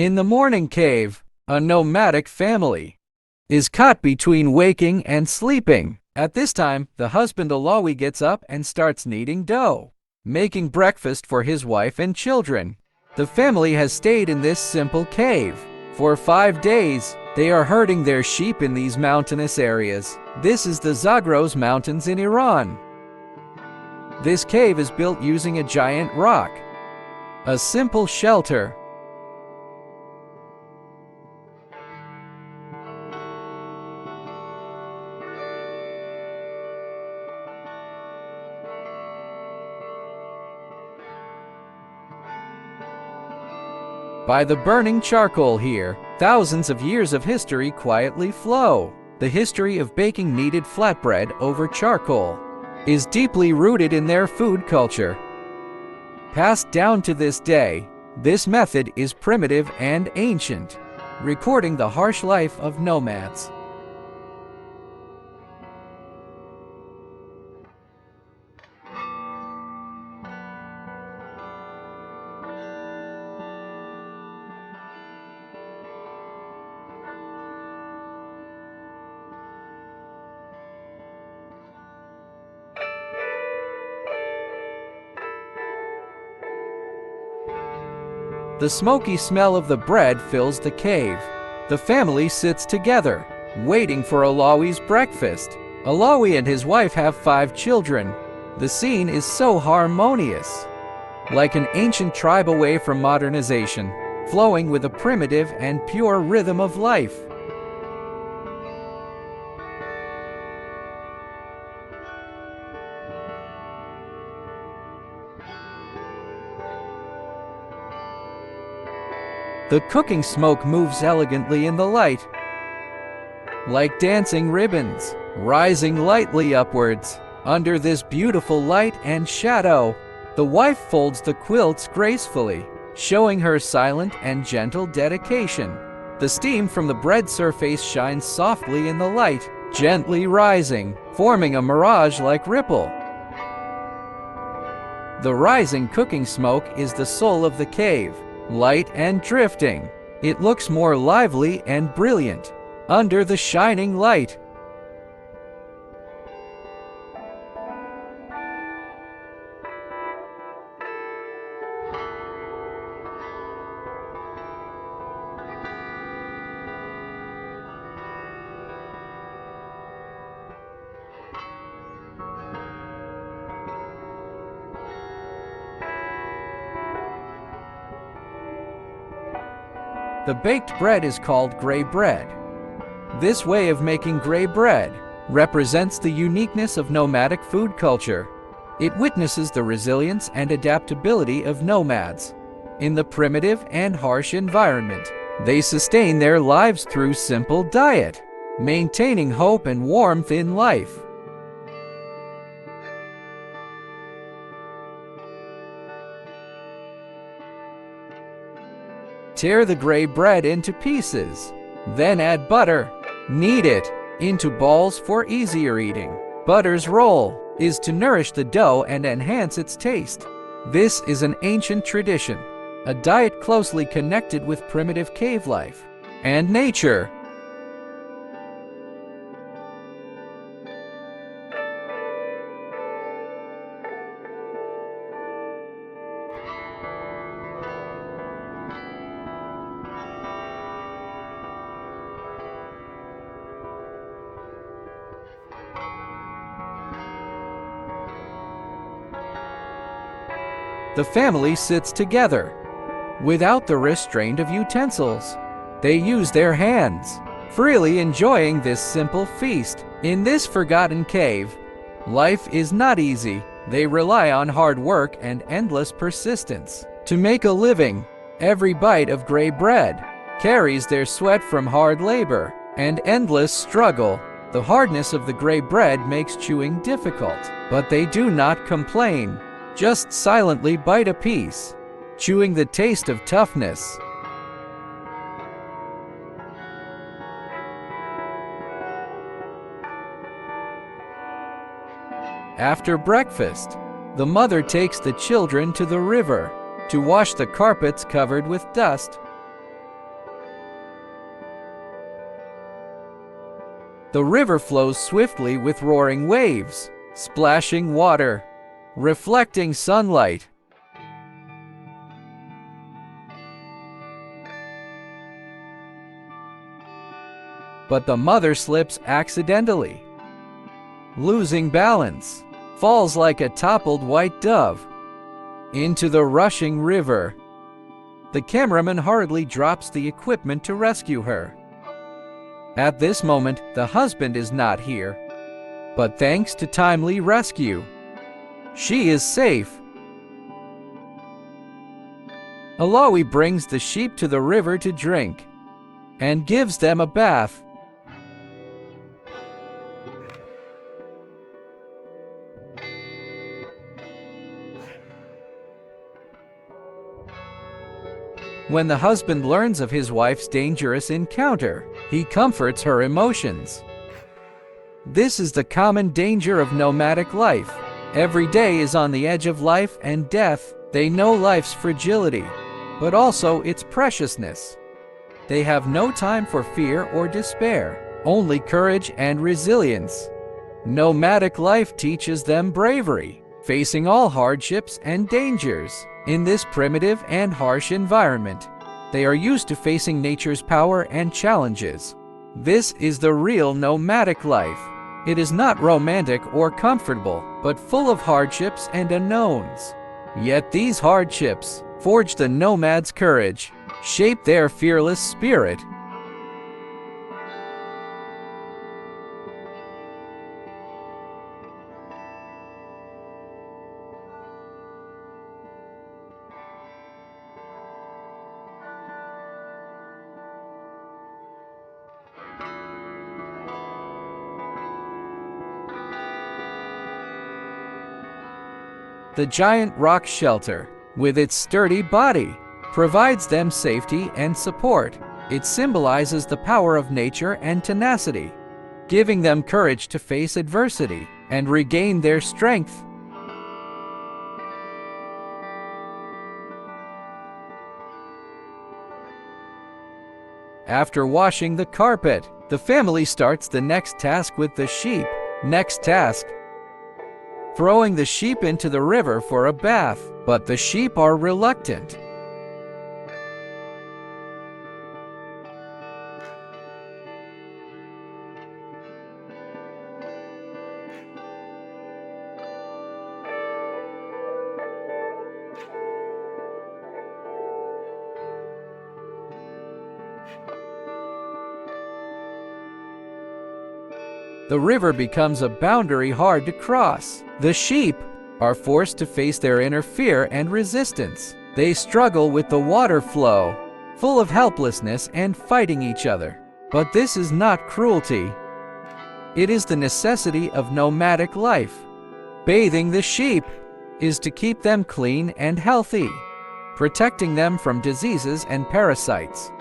In the morning cave, a nomadic family is caught between waking and sleeping. At this time, the husband Alawi gets up and starts kneading dough, making breakfast for his wife and children. The family has stayed in this simple cave for 5 days. They are herding their sheep in these mountainous areas. This is the Zagros Mountains in Iran. This cave is built using a giant rock, a simple shelter. By the burning charcoal here, thousands of years of history quietly flow. The history of baking kneaded flatbread over charcoal is deeply rooted in their food culture. Passed down to this day, this method is primitive and ancient, recording the harsh life of nomads. The smoky smell of the bread fills the cave. The family sits together, waiting for Alawi's breakfast. Alawi and his wife have 5 children. The scene is so harmonious, like an ancient tribe away from modernization, flowing with a primitive and pure rhythm of life. The cooking smoke moves elegantly in the light, like dancing ribbons, rising lightly upwards. Under this beautiful light and shadow, the wife folds the quilts gracefully, showing her silent and gentle dedication. The steam from the bread surface shines softly in the light, gently rising, forming a mirage-like ripple. The rising cooking smoke is the soul of the cave. Light and drifting, it looks more lively and brilliant under the shining light. The baked bread is called grey bread. This way of making grey bread represents the uniqueness of nomadic food culture. It witnesses the resilience and adaptability of nomads. In the primitive and harsh environment, they sustain their lives through simple diet, maintaining hope and warmth in life. Tear the grey bread into pieces, then add butter. Knead it into balls for easier eating. Butter's role is to nourish the dough and enhance its taste. This is an ancient tradition, a diet closely connected with primitive cave life and nature. The family sits together, without the restraint of utensils. They use their hands, freely enjoying this simple feast. In this forgotten cave, life is not easy. They rely on hard work and endless persistence to make a living. Every bite of grey bread carries their sweat from hard labor and endless struggle. The hardness of the grey bread makes chewing difficult, but they do not complain. Just silently bite a piece, chewing the taste of toughness. After breakfast, the mother takes the children to the river to wash the carpets covered with dust. The river flows swiftly with roaring waves, splashing water, reflecting sunlight. But the mother slips accidentally, losing balance, falls like a toppled white dove into the rushing river. The cameraman hurriedly drops the equipment to rescue her. At this moment, the husband is not here, but thanks to timely rescue, she is safe. Alawi brings the sheep to the river to drink and gives them a bath. When the husband learns of his wife's dangerous encounter, he comforts her emotions. This is the common danger of nomadic life. Every day is on the edge of life and death. They know life's fragility, but also its preciousness. They have no time for fear or despair, only courage and resilience. Nomadic life teaches them bravery, facing all hardships and dangers. In this primitive and harsh environment, they are used to facing nature's power and challenges. This is the real nomadic life. It is not romantic or comfortable, but full of hardships and unknowns. Yet these hardships forge the nomad's courage, shape their fearless spirit. The giant rock shelter, with its sturdy body, provides them safety and support. It symbolizes the power of nature and tenacity, giving them courage to face adversity and regain their strength. After washing the carpet, the family starts the next task with the sheep. Next task: throwing the sheep into the river for a bath, but the sheep are reluctant. The river becomes a boundary hard to cross. The sheep are forced to face their inner fear and resistance. They struggle with the water flow, full of helplessness and fighting each other. But this is not cruelty. It is the necessity of nomadic life. Bathing the sheep is to keep them clean and healthy, protecting them from diseases and parasites.